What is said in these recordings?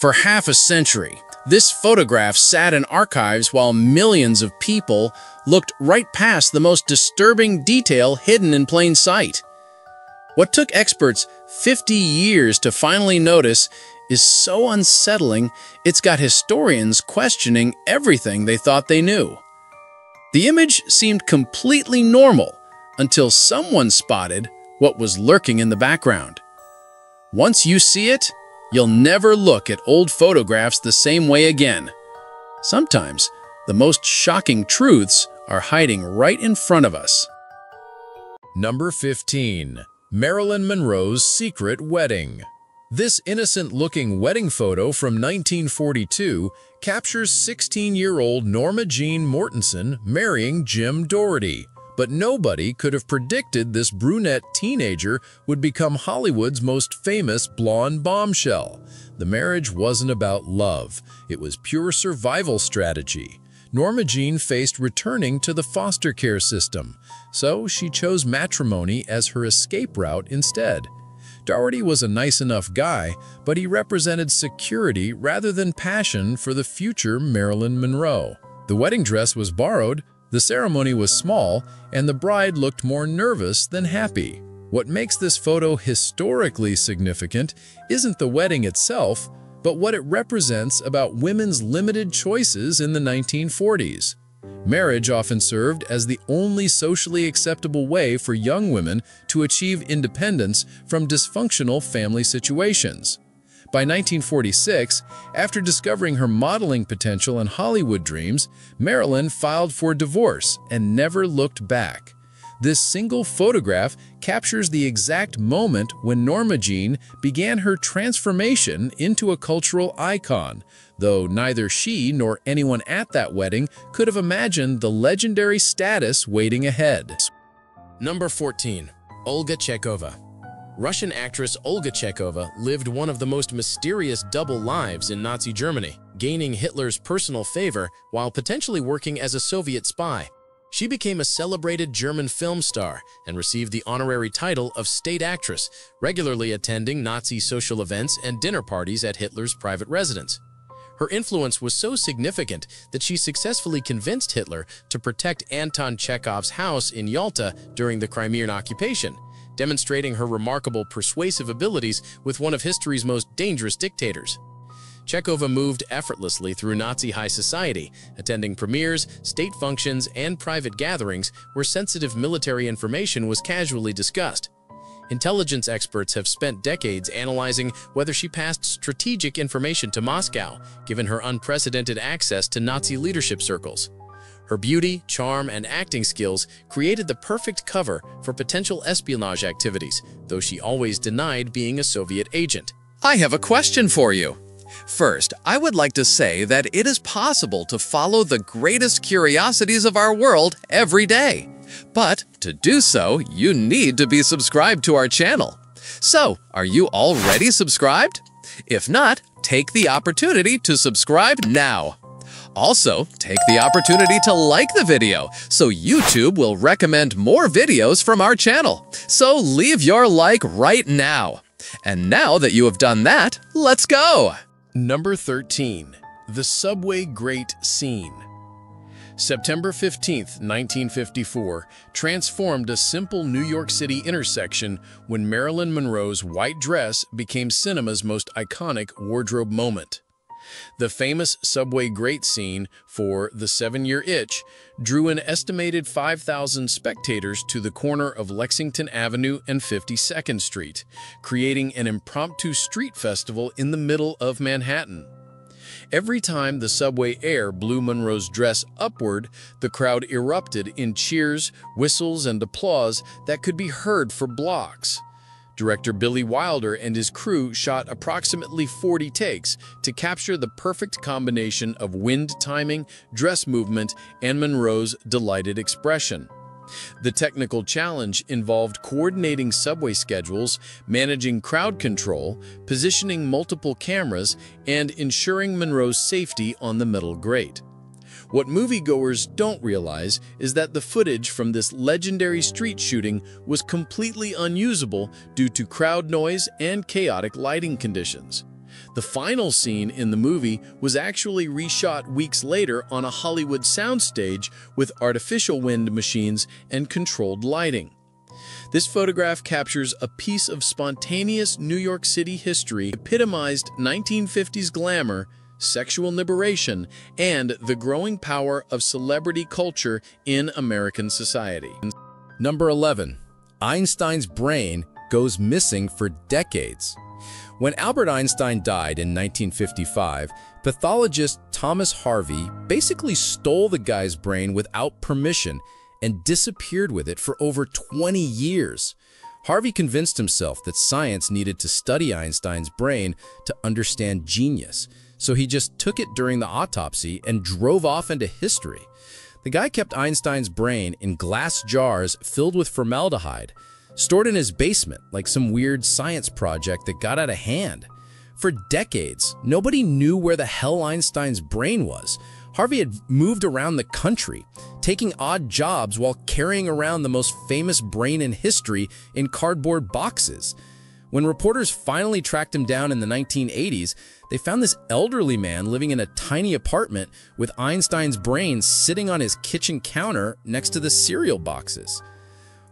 For half a century, this photograph sat in archives while millions of people looked right past the most disturbing detail hidden in plain sight. What took experts 50 years to finally notice is so unsettling, it's got historians questioning everything they thought they knew. The image seemed completely normal until someone spotted what was lurking in the background. Once you see it, you'll never look at old photographs the same way again. Sometimes, the most shocking truths are hiding right in front of us. Number 15. Marilyn Monroe's Secret Wedding. This innocent-looking wedding photo from 1942 captures 16-year-old Norma Jean Mortensen marrying Jim Doherty. But nobody could have predicted this brunette teenager would become Hollywood's most famous blonde bombshell. The marriage wasn't about love. It was pure survival strategy. Norma Jean faced returning to the foster care system, so she chose matrimony as her escape route instead. Doherty was a nice enough guy, but he represented security rather than passion for the future Marilyn Monroe. The wedding dress was borrowed, the ceremony was small, and the bride looked more nervous than happy. What makes this photo historically significant isn't the wedding itself, but what it represents about women's limited choices in the 1940s. Marriage often served as the only socially acceptable way for young women to achieve independence from dysfunctional family situations. By 1946, after discovering her modeling potential and Hollywood dreams, Marilyn filed for divorce and never looked back. This single photograph captures the exact moment when Norma Jean began her transformation into a cultural icon, though neither she nor anyone at that wedding could have imagined the legendary status waiting ahead. Number 14. Olga Chekova. Russian actress Olga Chekova lived one of the most mysterious double lives in Nazi Germany, gaining Hitler's personal favor while potentially working as a Soviet spy. She became a celebrated German film star and received the honorary title of state actress, regularly attending Nazi social events and dinner parties at Hitler's private residence. Her influence was so significant that she successfully convinced Hitler to protect Anton Chekhov's house in Yalta during the Crimean occupation, demonstrating her remarkable persuasive abilities with one of history's most dangerous dictators. Chekova moved effortlessly through Nazi high society, attending premieres, state functions, and private gatherings where sensitive military information was casually discussed. Intelligence experts have spent decades analyzing whether she passed strategic information to Moscow, given her unprecedented access to Nazi leadership circles. Her beauty, charm, and acting skills created the perfect cover for potential espionage activities, though she always denied being a Soviet agent. I have a question for you. First, I would like to say that it is possible to follow the greatest curiosities of our world every day. But to do so, you need to be subscribed to our channel. So, are you already subscribed? If not, take the opportunity to subscribe now. Also, take the opportunity to like the video, so YouTube will recommend more videos from our channel. So leave your like right now. And now that you have done that, let's go! Number 13. The Subway Grate Scene. September 15, 1954, transformed a simple New York City intersection when Marilyn Monroe's white dress became cinema's most iconic wardrobe moment. The famous subway grate scene for The 7-Year Itch drew an estimated 5,000 spectators to the corner of Lexington Avenue and 52nd Street, creating an impromptu street festival in the middle of Manhattan. Every time the subway air blew Monroe's dress upward, the crowd erupted in cheers, whistles, and applause that could be heard for blocks. Director Billy Wilder and his crew shot approximately 40 takes to capture the perfect combination of wind timing, dress movement, and Monroe's delighted expression. The technical challenge involved coordinating subway schedules, managing crowd control, positioning multiple cameras, and ensuring Monroe's safety on the metal grate. What moviegoers don't realize is that the footage from this legendary street shooting was completely unusable due to crowd noise and chaotic lighting conditions. The final scene in the movie was actually reshot weeks later on a Hollywood soundstage with artificial wind machines and controlled lighting. This photograph captures a piece of spontaneous New York City history, epitomized 1950s glamour, sexual liberation, and the growing power of celebrity culture in American society. Number 11. Einstein's brain goes missing for decades. When Albert Einstein died in 1955, pathologist Thomas Harvey basically stole the guy's brain without permission and disappeared with it for over 20 years. Harvey convinced himself that science needed to study Einstein's brain to understand genius, so he just took it during the autopsy and drove off into history. The guy kept Einstein's brain in glass jars filled with formaldehyde, stored in his basement like some weird science project that got out of hand. For decades, nobody knew where the hell Einstein's brain was. Harvey had moved around the country, taking odd jobs while carrying around the most famous brain in history in cardboard boxes. When reporters finally tracked him down in the 1980s, they found this elderly man living in a tiny apartment with Einstein's brain sitting on his kitchen counter next to the cereal boxes.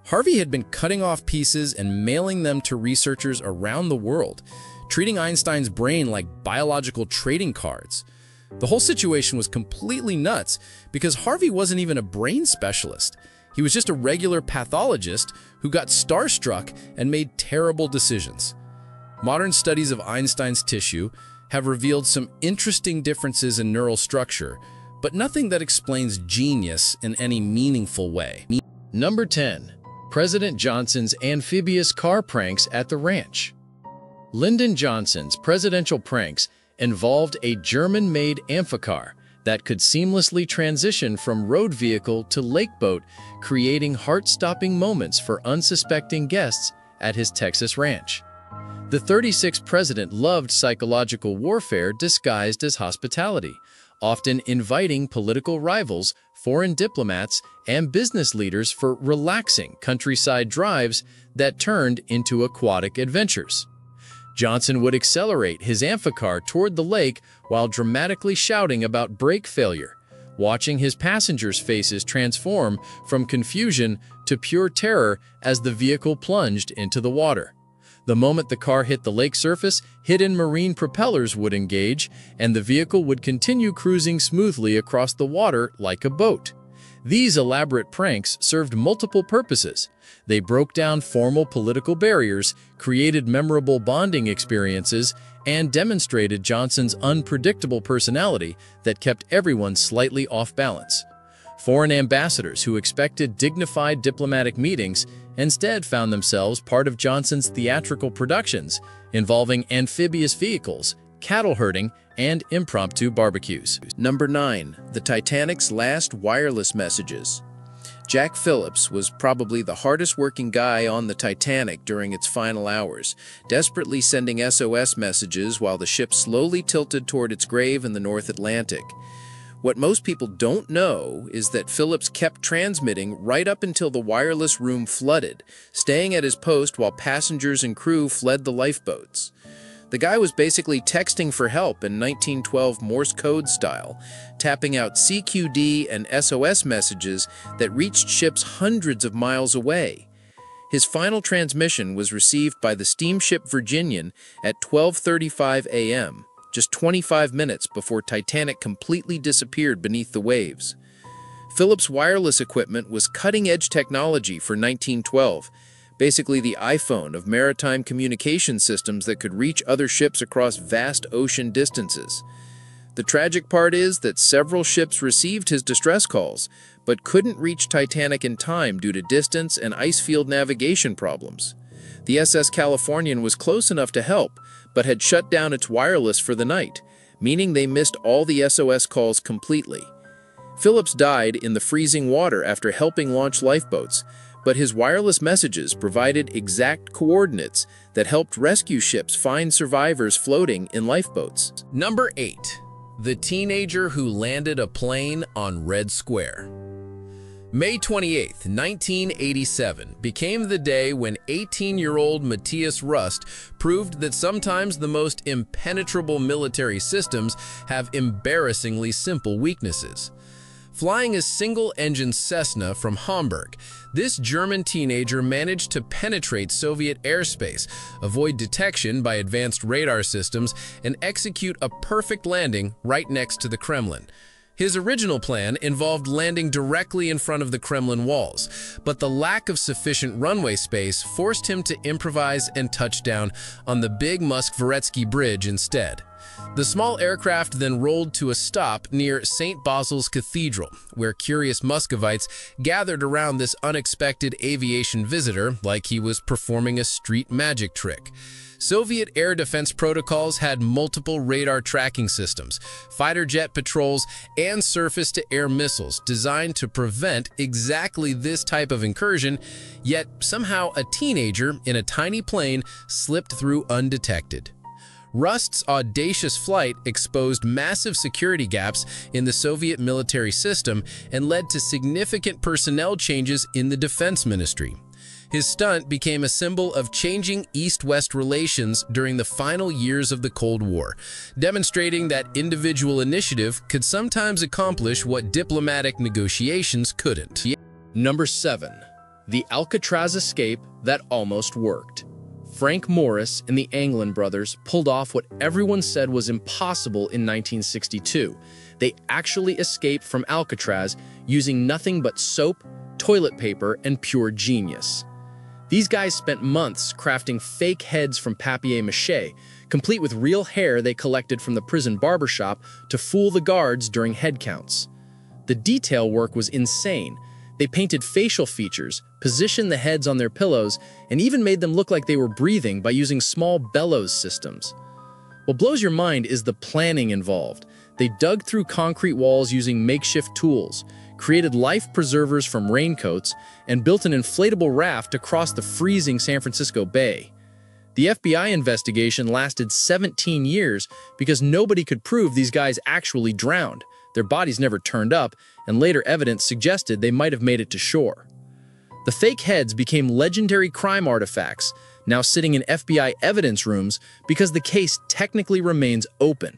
Harvey had been cutting off pieces and mailing them to researchers around the world, treating Einstein's brain like biological trading cards. The whole situation was completely nuts because Harvey wasn't even a brain specialist. He was just a regular pathologist who got starstruck and made terrible decisions. Modern studies of Einstein's tissue have revealed some interesting differences in neural structure, but nothing that explains genius in any meaningful way. Number 10. President Johnson's amphibious car pranks at the ranch. Lyndon Johnson's presidential pranks involved a German-made amphicar that could seamlessly transition from road vehicle to lake boat, creating heart-stopping moments for unsuspecting guests at his Texas ranch. The 36th president loved psychological warfare disguised as hospitality, often inviting political rivals, foreign diplomats, and business leaders for relaxing countryside drives that turned into aquatic adventures. Johnson would accelerate his amphicar toward the lake while dramatically shouting about brake failure, watching his passengers' faces transform from confusion to pure terror as the vehicle plunged into the water. The moment the car hit the lake surface, hidden marine propellers would engage, and the vehicle would continue cruising smoothly across the water like a boat. These elaborate pranks served multiple purposes. They broke down formal political barriers, created memorable bonding experiences, and demonstrated Johnson's unpredictable personality that kept everyone slightly off balance. Foreign ambassadors who expected dignified diplomatic meetings instead found themselves part of Johnson's theatrical productions involving amphibious vehicles, cattle herding, and impromptu barbecues. Number 9. The Titanic's last wireless messages. Jack Phillips was probably the hardest working guy on the Titanic during its final hours, desperately sending SOS messages while the ship slowly tilted toward its grave in the North Atlantic. What most people don't know is that Phillips kept transmitting right up until the wireless room flooded, staying at his post while passengers and crew fled the lifeboats. The guy was basically texting for help in 1912 Morse code style, tapping out CQD and SOS messages that reached ships hundreds of miles away. His final transmission was received by the steamship Virginian at 12:35 a.m., just 25 minutes before Titanic completely disappeared beneath the waves. Phillips' wireless equipment was cutting-edge technology for 1912, basically the iPhone of maritime communication systems that could reach other ships across vast ocean distances. The tragic part is that several ships received his distress calls, but couldn't reach Titanic in time due to distance and ice field navigation problems. The SS Californian was close enough to help, but had shut down its wireless for the night, meaning they missed all the SOS calls completely. Phillips died in the freezing water after helping launch lifeboats, but his wireless messages provided exact coordinates that helped rescue ships find survivors floating in lifeboats. Number 8. The teenager who landed a plane on Red Square. May 28, 1987 became the day when 18-year-old Matthias Rust proved that sometimes the most impenetrable military systems have embarrassingly simple weaknesses. Flying a single-engine Cessna from Hamburg, this German teenager managed to penetrate Soviet airspace, avoid detection by advanced radar systems, and execute a perfect landing right next to the Kremlin. His original plan involved landing directly in front of the Kremlin walls, but the lack of sufficient runway space forced him to improvise and touch down on the big Moskvoretsky Bridge instead. The small aircraft then rolled to a stop near St. Basil's Cathedral, where curious Muscovites gathered around this unexpected aviation visitor like he was performing a street magic trick. Soviet air defense protocols had multiple radar tracking systems, fighter jet patrols, and surface-to-air missiles designed to prevent exactly this type of incursion, yet somehow a teenager in a tiny plane slipped through undetected. Rust's audacious flight exposed massive security gaps in the Soviet military system and led to significant personnel changes in the defense ministry. His stunt became a symbol of changing East-West relations during the final years of the Cold War, demonstrating that individual initiative could sometimes accomplish what diplomatic negotiations couldn't. Number 7. The Alcatraz escape that almost worked. Frank Morris and the Anglin brothers pulled off what everyone said was impossible in 1962. They actually escaped from Alcatraz using nothing but soap, toilet paper, and pure genius. These guys spent months crafting fake heads from papier-mâché, complete with real hair they collected from the prison barbershop to fool the guards during head counts. The detail work was insane. They painted facial features, positioned the heads on their pillows, and even made them look like they were breathing by using small bellows systems. What blows your mind is the planning involved. They dug through concrete walls using makeshift tools, created life preservers from raincoats, and built an inflatable raft across the freezing San Francisco Bay. The FBI investigation lasted 17 years because nobody could prove these guys actually drowned. Their bodies never turned up, and later evidence suggested they might have made it to shore. The fake heads became legendary crime artifacts, now sitting in FBI evidence rooms because the case technically remains open.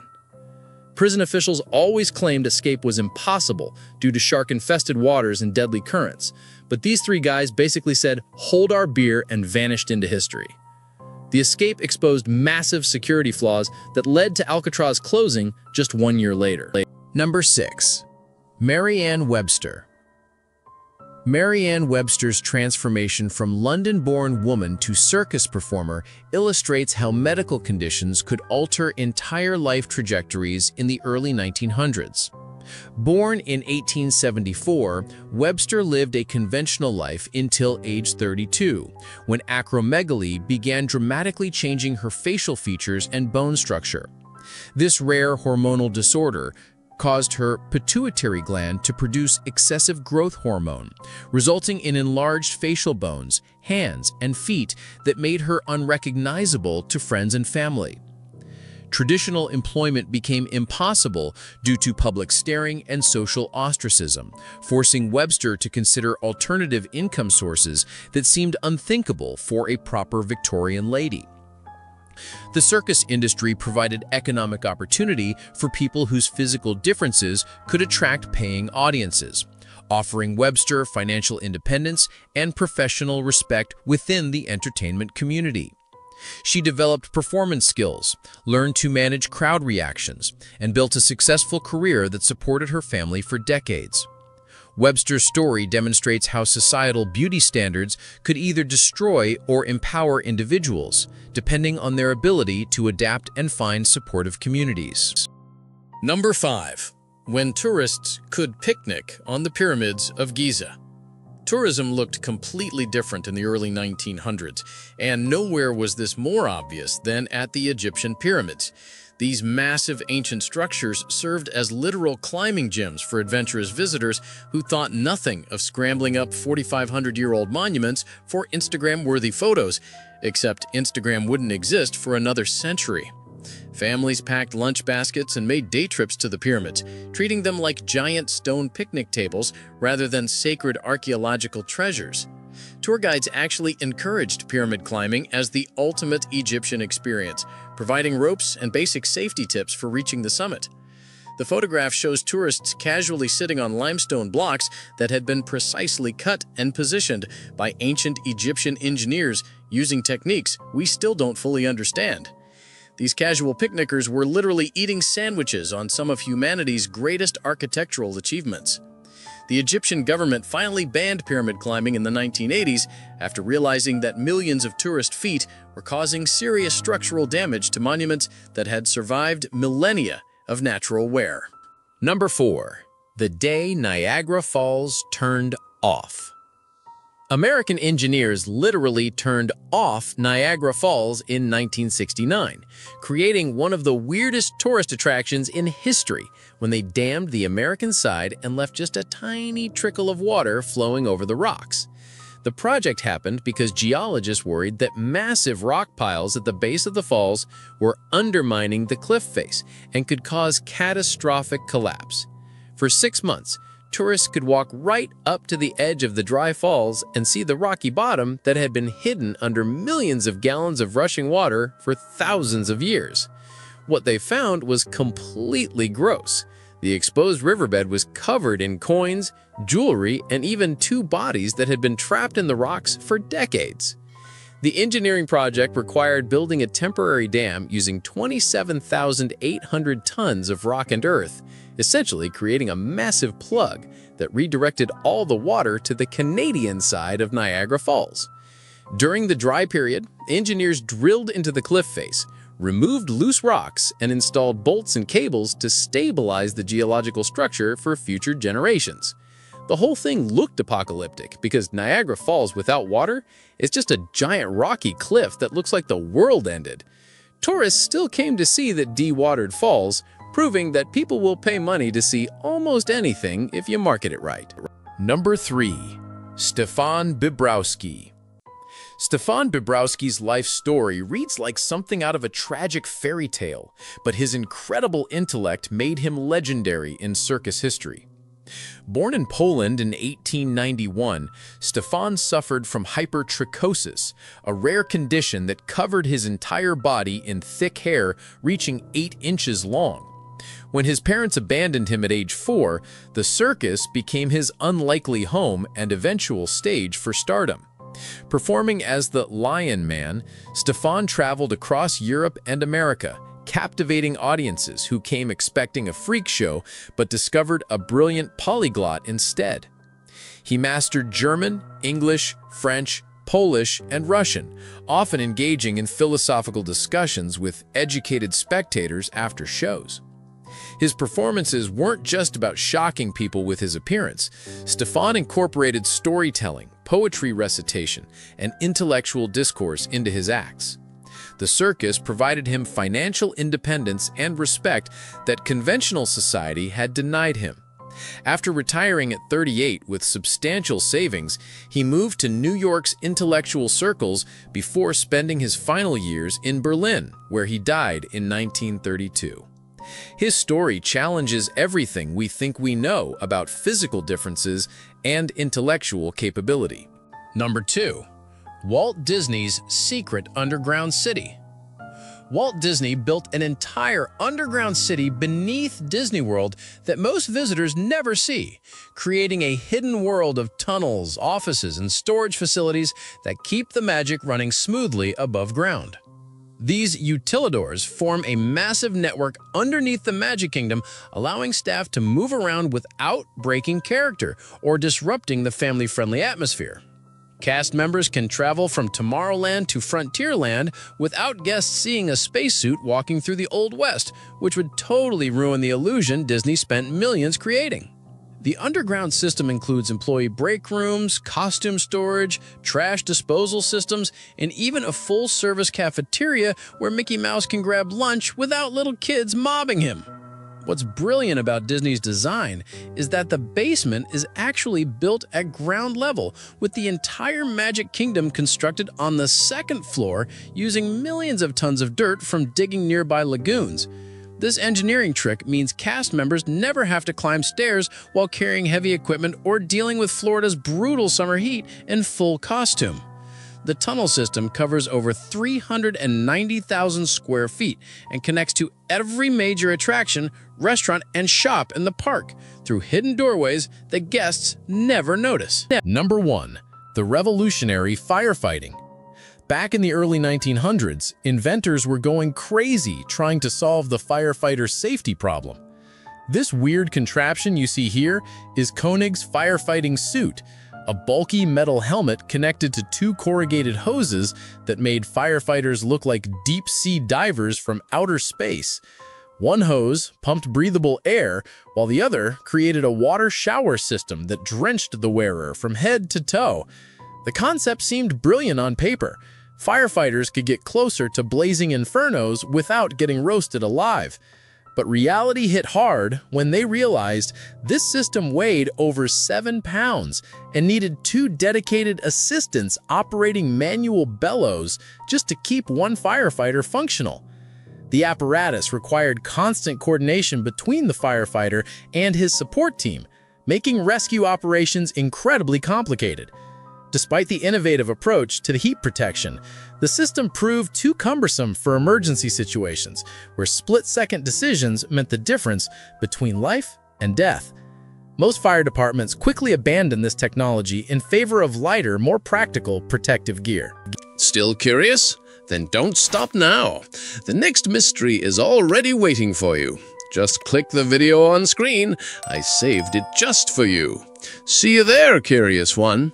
Prison officials always claimed escape was impossible due to shark-infested waters and deadly currents, but these three guys basically said, "Hold our beer," and vanished into history. The escape exposed massive security flaws that led to Alcatraz closing just 1 year later. Number 6. Mary Ann Webster. Mary Ann Webster's transformation from London-born woman to circus performer illustrates how medical conditions could alter entire life trajectories in the early 1900s. Born in 1874, Webster lived a conventional life until age 32, when acromegaly began dramatically changing her facial features and bone structure. This rare hormonal disorder caused her pituitary gland to produce excessive growth hormone, resulting in enlarged facial bones, hands, and feet that made her unrecognizable to friends and family. Traditional employment became impossible due to public staring and social ostracism, forcing Webster to consider alternative income sources that seemed unthinkable for a proper Victorian lady. The circus industry provided economic opportunity for people whose physical differences could attract paying audiences, offering Webster financial independence and professional respect within the entertainment community. She developed performance skills, learned to manage crowd reactions, and built a successful career that supported her family for decades. Webster's story demonstrates how societal beauty standards could either destroy or empower individuals, depending on their ability to adapt and find supportive communities. Number 5. When tourists could picnic on the pyramids of Giza. Tourism looked completely different in the early 1900s, and nowhere was this more obvious than at the Egyptian pyramids. These massive ancient structures served as literal climbing gyms for adventurous visitors who thought nothing of scrambling up 4,500-year-old monuments for Instagram-worthy photos, except Instagram wouldn't exist for another century. Families packed lunch baskets and made day trips to the pyramids, treating them like giant stone picnic tables rather than sacred archaeological treasures. Tour guides actually encouraged pyramid climbing as the ultimate Egyptian experience, providing ropes and basic safety tips for reaching the summit. The photograph shows tourists casually sitting on limestone blocks that had been precisely cut and positioned by ancient Egyptian engineers using techniques we still don't fully understand. These casual picnickers were literally eating sandwiches on some of humanity's greatest architectural achievements. The Egyptian government finally banned pyramid climbing in the 1980s after realizing that millions of tourist feet were causing serious structural damage to monuments that had survived millennia of natural wear. Number 4. The day Niagara Falls turned off. American engineers literally turned off Niagara Falls in 1969, creating one of the weirdest tourist attractions in history when they dammed the American side and left just a tiny trickle of water flowing over the rocks. The project happened because geologists worried that massive rock piles at the base of the falls were undermining the cliff face and could cause catastrophic collapse. For 6 months, tourists could walk right up to the edge of the dry falls and see the rocky bottom that had been hidden under millions of gallons of rushing water for thousands of years. What they found was completely gross. The exposed riverbed was covered in coins, jewelry, and even 2 bodies that had been trapped in the rocks for decades. The engineering project required building a temporary dam using 27,800 tons of rock and earth, essentially creating a massive plug that redirected all the water to the Canadian side of Niagara Falls. During the dry period, engineers drilled into the cliff face, removed loose rocks, and installed bolts and cables to stabilize the geological structure for future generations. The whole thing looked apocalyptic because Niagara Falls without water is just a giant rocky cliff that looks like the world ended. Tourists still came to see the dewatered falls, proving that people will pay money to see almost anything if you market it right. Number 3. Stefan Bibrowski. Stefan Bibrowski's life story reads like something out of a tragic fairy tale, but his incredible intellect made him legendary in circus history. Born in Poland in 1891, Stefan suffered from hypertrichosis, a rare condition that covered his entire body in thick hair reaching 8 inches long. When his parents abandoned him at age 4, the circus became his unlikely home and eventual stage for stardom. Performing as the Lion Man, Stefan traveled across Europe and America, captivating audiences who came expecting a freak show but discovered a brilliant polyglot instead. He mastered German, English, French, Polish, and Russian, often engaging in philosophical discussions with educated spectators after shows. His performances weren't just about shocking people with his appearance. Stefan incorporated storytelling, poetry recitation, and intellectual discourse into his acts. The circus provided him financial independence and respect that conventional society had denied him. After retiring at 38 with substantial savings, he moved to New York's intellectual circles before spending his final years in Berlin, where he died in 1932. His story challenges everything we think we know about physical differences and intellectual capability. Number 2. Walt Disney's secret underground city. Walt Disney built an entire underground city beneath Disney World that most visitors never see, creating a hidden world of tunnels, offices, and storage facilities that keep the magic running smoothly above ground. These utilidors form a massive network underneath the Magic Kingdom, allowing staff to move around without breaking character or disrupting the family-friendly atmosphere. Cast members can travel from Tomorrowland to Frontierland without guests seeing a spacesuit walking through the Old West, which would totally ruin the illusion Disney spent millions creating. The underground system includes employee break rooms, costume storage, trash disposal systems, and even a full-service cafeteria where Mickey Mouse can grab lunch without little kids mobbing him. What's brilliant about Disney's design is that the basement is actually built at ground level, with the entire Magic Kingdom constructed on the second floor using millions of tons of dirt from digging nearby lagoons. This engineering trick means cast members never have to climb stairs while carrying heavy equipment or dealing with Florida's brutal summer heat in full costume. The tunnel system covers over 390,000 square feet and connects to every major attraction, restaurant, and shop in the park through hidden doorways that guests never notice. Number 1. The revolutionary firefighting. Back in the early 1900s, inventors were going crazy trying to solve the firefighter safety problem. This weird contraption you see here is Koenig's firefighting suit, a bulky metal helmet connected to 2 corrugated hoses that made firefighters look like deep-sea divers from outer space. One hose pumped breathable air, while the other created a water shower system that drenched the wearer from head to toe. The concept seemed brilliant on paper. Firefighters could get closer to blazing infernos without getting roasted alive. But reality hit hard when they realized this system weighed over 7 pounds and needed 2 dedicated assistants operating manual bellows just to keep one firefighter functional. The apparatus required constant coordination between the firefighter and his support team, making rescue operations incredibly complicated. Despite the innovative approach to the heat protection, the system proved too cumbersome for emergency situations, where split-second decisions meant the difference between life and death. Most fire departments quickly abandoned this technology in favor of lighter, more practical protective gear. Still curious? Then don't stop now. The next mystery is already waiting for you. Just click the video on screen. I saved it just for you. See you there, curious one.